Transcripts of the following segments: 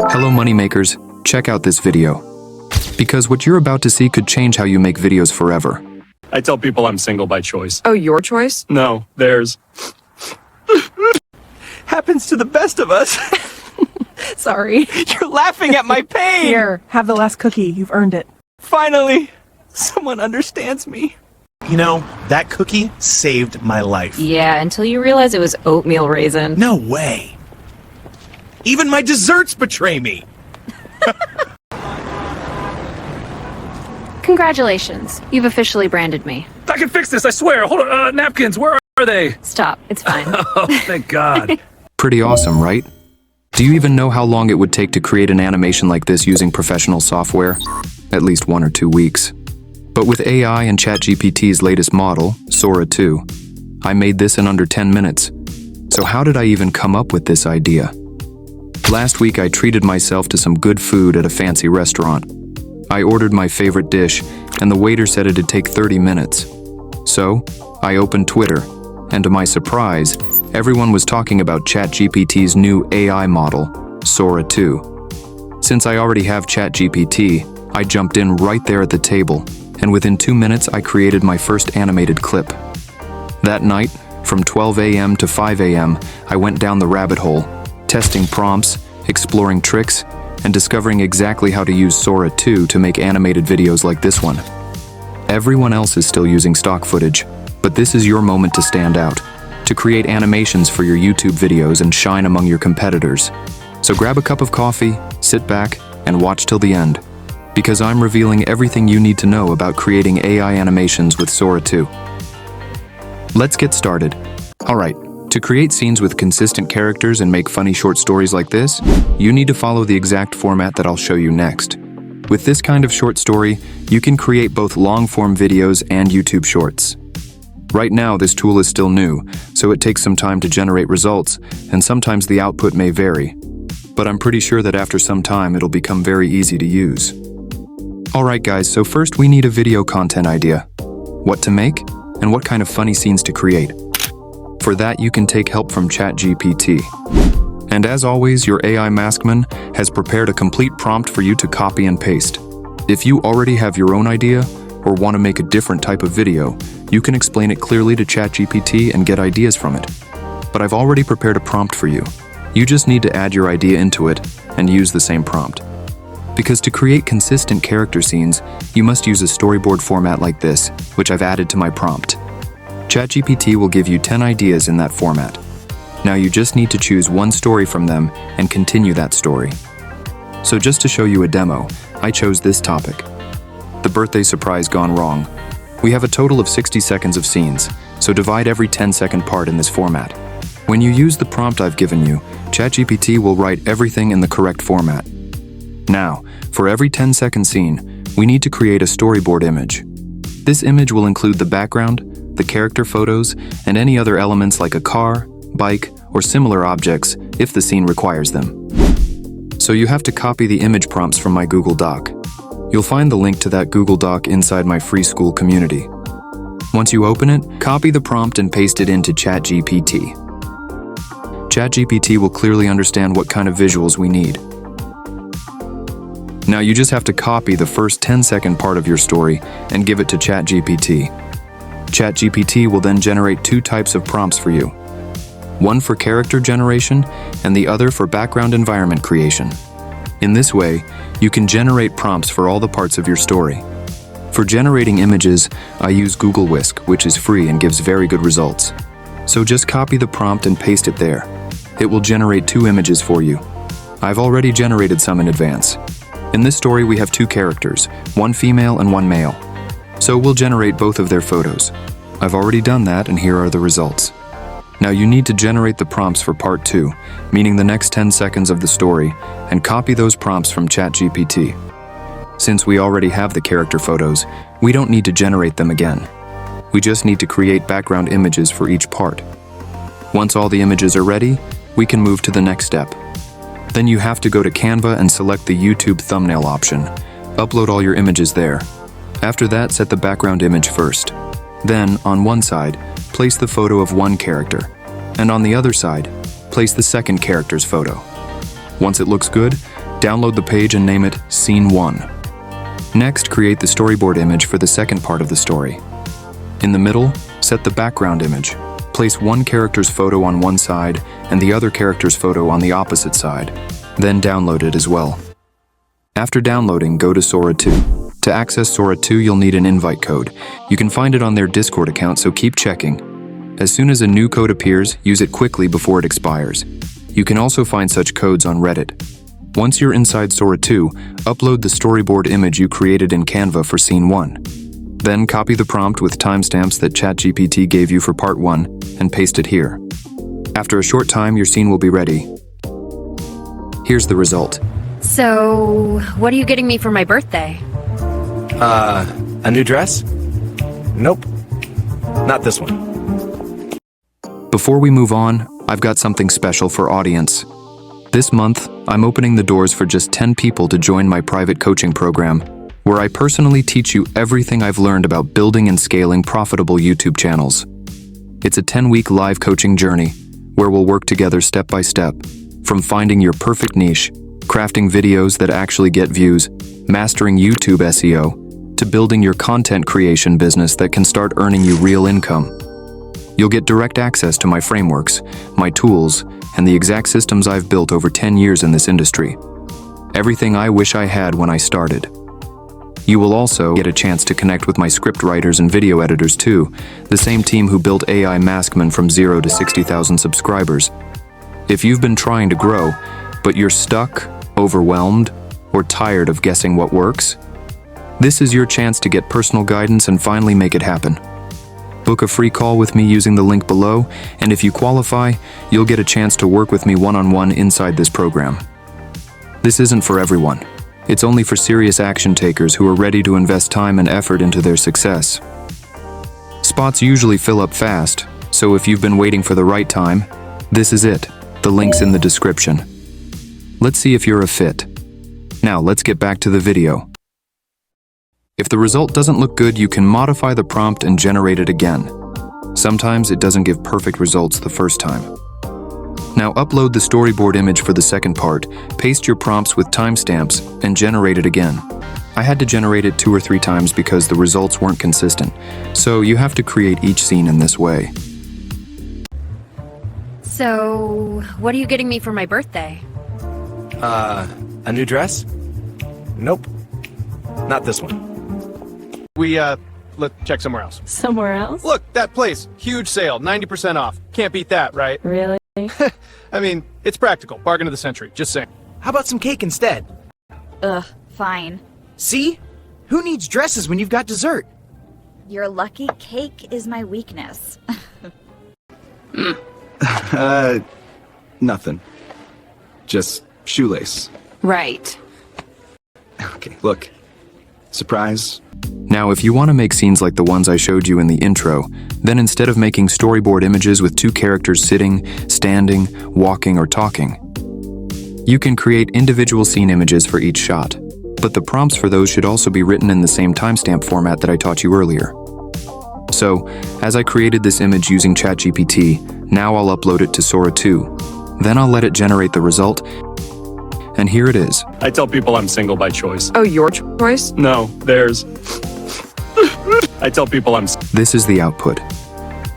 Hello moneymakers, check out this video. Because what you're about to see could change how you make videos forever. I tell people I'm single by choice. Oh, your choice? No, theirs. Happens to the best of us. Sorry. You're laughing at my pain. Here, have the last cookie. You've earned it. Finally, someone understands me. You know, that cookie saved my life. Yeah, until you realize it was oatmeal raisin. No way. Even my desserts betray me. Congratulations, you've officially branded me. I can fix this, I swear. Hold on, napkins, where are they? Stop, it's fine. Oh, thank God. Pretty awesome, right? Do you even know how long it would take to create an animation like this using professional software? At least 1 or 2 weeks. But with AI and ChatGPT's latest model, Sora 2, I made this in under 10 minutes. So how did I even come up with this idea? Last week I treated myself to some good food at a fancy restaurant. I ordered my favorite dish, and the waiter said it'd take 30 minutes. So, I opened Twitter, and to my surprise, everyone was talking about ChatGPT's new AI model, Sora 2. Since I already have ChatGPT, I jumped in right there at the table, and within 2 minutes I created my first animated clip. That night, from 12 a.m. to 5 a.m., I went down the rabbit hole, testing prompts, exploring tricks, and discovering exactly how to use Sora 2 to make animated videos like this one. Everyone else is still using stock footage, but this is your moment to stand out, to create animations for your YouTube videos and shine among your competitors. So grab a cup of coffee, sit back, and watch till the end, because I'm revealing everything you need to know about creating AI animations with Sora 2. Let's get started. Alright, to create scenes with consistent characters and make funny short stories like this, you need to follow the exact format that I'll show you next. With this kind of short story, you can create both long-form videos and YouTube shorts. Right now, this tool is still new, so it takes some time to generate results, and sometimes the output may vary. But I'm pretty sure that after some time, it'll become very easy to use. Alright guys, so first we need a video content idea. What to make, and what kind of funny scenes to create. For that, you can take help from ChatGPT. And as always, your AI Maskman has prepared a complete prompt for you to copy and paste. If you already have your own idea, or want to make a different type of video, you can explain it clearly to ChatGPT and get ideas from it. But I've already prepared a prompt for you. You just need to add your idea into it and use the same prompt. Because to create consistent character scenes, you must use a storyboard format like this, which I've added to my prompt. ChatGPT will give you 10 ideas in that format. Now you just need to choose one story from them and continue that story. So just to show you a demo, I chose this topic. The birthday surprise gone wrong. We have a total of 60 seconds of scenes, so divide every 10-second part in this format. When you use the prompt I've given you, ChatGPT will write everything in the correct format. Now, for every 10-second scene, we need to create a storyboard image. This image will include the background, the character photos, and any other elements like a car, bike, or similar objects if the scene requires them. So you have to copy the image prompts from my Google Doc. You'll find the link to that Google Doc inside my free Skool Community. Once you open it, copy the prompt and paste it into ChatGPT. ChatGPT will clearly understand what kind of visuals we need. Now you just have to copy the first 10-second part of your story and give it to ChatGPT. ChatGPT will then generate 2 types of prompts for you. One for character generation and the other for background environment creation. In this way, you can generate prompts for all the parts of your story. For generating images, I use Google Whisk, which is free and gives very good results. So just copy the prompt and paste it there. It will generate 2 images for you. I've already generated some in advance. In this story, we have 2 characters, one female and one male. So we'll generate both of their photos. I've already done that, and here are the results. Now you need to generate the prompts for part 2, meaning the next 10 seconds of the story, and copy those prompts from ChatGPT. Since we already have the character photos, we don't need to generate them again. We just need to create background images for each part. Once all the images are ready, we can move to the next step. Then you have to go to Canva and select the YouTube thumbnail option. Upload all your images there. After that, set the background image first. Then, on one side, place the photo of one character, and on the other side, place the second character's photo. Once it looks good, Download the page and name it Scene 1. Next, create the storyboard image for the second part of the story. In the middle, set the background image. Place one character's photo on one side and the other character's photo on the opposite side. Then download it as well. After downloading, go to Sora 2. To access Sora 2, you'll need an invite code. You can find it on their Discord account, so keep checking. As soon as a new code appears, use it quickly before it expires. You can also find such codes on Reddit. Once you're inside Sora 2, upload the storyboard image you created in Canva for Scene 1. Then copy the prompt with timestamps that ChatGPT gave you for Part 1 and paste it here. After a short time, your scene will be ready. Here's the result. So, what are you getting me for my birthday? A new dress? Nope. Not this one. Before we move on, I've got something special for audience. This month, I'm opening the doors for just 10 people to join my private coaching program, where I personally teach you everything I've learned about building and scaling profitable YouTube channels. It's a 10-week live coaching journey, where we'll work together step by step, from finding your perfect niche, crafting videos that actually get views, mastering YouTube SEO, to building your content creation business that can start earning you real income. You'll get direct access to my frameworks, my tools, and the exact systems I've built over 10 years in this industry. Everything I wish I had when I started. You will also get a chance to connect with my script writers and video editors too, the same team who built AI Maskman from 0 to 60,000 subscribers. If you've been trying to grow, but you're stuck, overwhelmed, or tired of guessing what works, this is your chance to get personal guidance and finally make it happen. Book a free call with me using the link below, and if you qualify, you'll get a chance to work with me one-on-one inside this program. This isn't for everyone. It's only for serious action takers who are ready to invest time and effort into their success. Spots usually fill up fast, so if you've been waiting for the right time, this is it. The link's in the description. Let's see if you're a fit. Now let's get back to the video. If the result doesn't look good, you can modify the prompt and generate it again. Sometimes it doesn't give perfect results the first time. Now upload the storyboard image for the second part, paste your prompts with timestamps, and generate it again. I had to generate it 2 or 3 times because the results weren't consistent, so you have to create each scene in this way. So, what are you getting me for my birthday? A new dress? Nope. Not this one. Let's check somewhere else. Somewhere else? Look, that place. Huge sale, 90% off. Can't beat that, right? Really? I mean, it's practical. Bargain of the century. Just saying. How about some cake instead? Ugh, fine. See? Who needs dresses when you've got dessert? You're lucky cake is my weakness. Nothing. Just shoelace. Right. Okay, look. Surprise. Now, if you want to make scenes like the ones I showed you in the intro, then instead of making storyboard images with 2 characters sitting, standing, walking, or talking, you can create individual scene images for each shot. But the prompts for those should also be written in the same timestamp format that I taught you earlier. So, as I created this image using ChatGPT, now I'll upload it to Sora 2. Then I'll let it generate the result, and here it is. I tell people I'm single by choice. Oh, your choice? No, theirs. I tell people This is the output.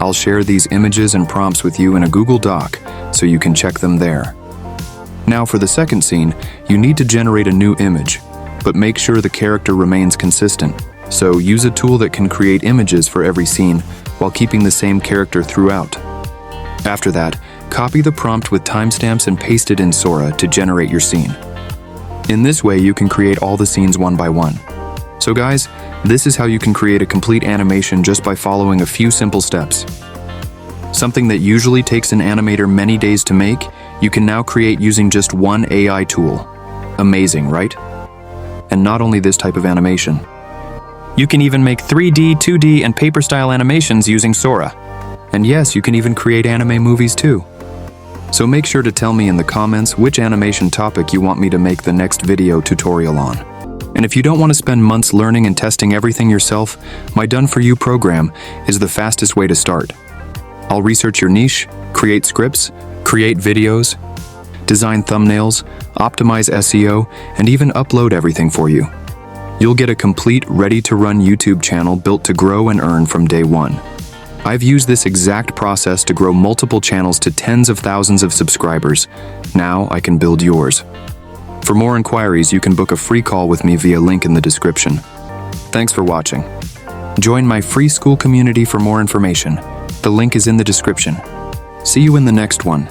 I'll share these images and prompts with you in a Google Doc, so you can check them there. Now for the second scene, you need to generate a new image, but make sure the character remains consistent. So use a tool that can create images for every scene while keeping the same character throughout. After that, copy the prompt with timestamps and paste it in Sora to generate your scene. In this way, you can create all the scenes one by one. So guys, this is how you can create a complete animation just by following a few simple steps. Something that usually takes an animator many days to make, you can now create using just one AI tool. Amazing, right? And not only this type of animation. You can even make 3D, 2D, and paper-style animations using Sora. And yes, you can even create anime movies too. So make sure to tell me in the comments which animation topic you want me to make the next video tutorial on. And if you don't want to spend months learning and testing everything yourself, my done-for-you program is the fastest way to start. I'll research your niche, create scripts, create videos, design thumbnails, optimize SEO, and even upload everything for you. You'll get a complete, ready-to-run YouTube channel built to grow and earn from day one. I've used this exact process to grow multiple channels to tens of thousands of subscribers. Now I can build yours. For more inquiries, you can book a free call with me via link in the description. Thanks for watching. Join my free Skool community for more information. The link is in the description. See you in the next one.